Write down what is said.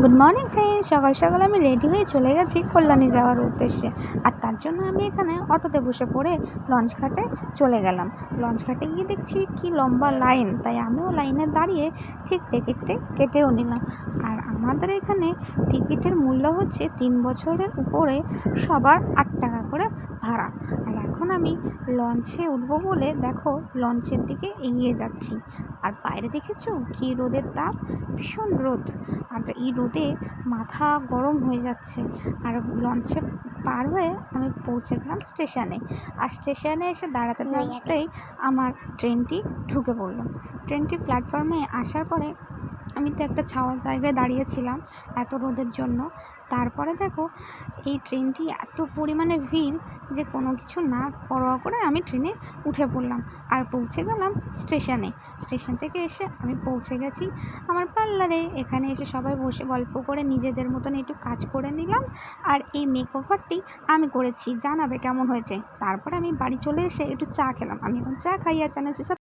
Good morning friends, সকাল সকাল আমি রেডি হয়ে চলে গেছি কল্যাণী যাওয়ার উদ্দেশ্যে। আর তার জন্য আমি এখানে অটোতে বসে পড়ে লঞ্চ ঘাটে চলে গেলাম। লঞ্চ ঘাটে গিয়ে দেখছি কি লম্বা লাইন, তাই আমিও লাইনে দাঁড়িয়ে ঠিক টিকিটটি কেটেও নিলাম। আর আমাদের এখানে টিকিটের মূল্য হচ্ছে 3 বছরের উপরে সবার 8 টাকা করে ভাড়া। আর এখন আমি লঞ্চে উঠবো বলে দেখো লঞ্চের দিকে এগিয়ে যাচ্ছি। আর বাইরে দেখেছো কি রোদের তাপ, ভীষণ রোদ। আর এই রোদে মাথা গরম হয়ে যাচ্ছে। আর লঞ্চে পার হয়ে আমি পৌঁছে গেলাম স্টেশনে। আর স্টেশনে এসে দাঁড়াতে দাঁড়াতেই আমার ট্রেনটি ঢুকে পড়লো। ট্রেনটি প্ল্যাটফর্মে আসার পরে আমি তো একটা ছাওয়ার জায়গায় দাঁড়িয়েছিলাম এত রোদের জন্য। তারপরে দেখো এই ট্রেনটি এত পরিমাণে ভিড় যে কোনো কিছু না পরোয়া করে আমি ট্রেনে উঠে পড়লাম আর পৌঁছে গেলাম স্টেশনে। স্টেশন থেকে এসে আমি পৌঁছে গেছি আমার পার্লারে। এখানে এসে সবাই বসে গল্প করে নিজেদের মতন একটু কাজ করে নিলাম। আর এই মেকওভারটি আমি করেছি, জানাবে কেমন হয়েছে। তারপরে আমি বাড়ি চলে এসে একটু চা খেলাম। আমি এখন চা খাই আর চ্যানেল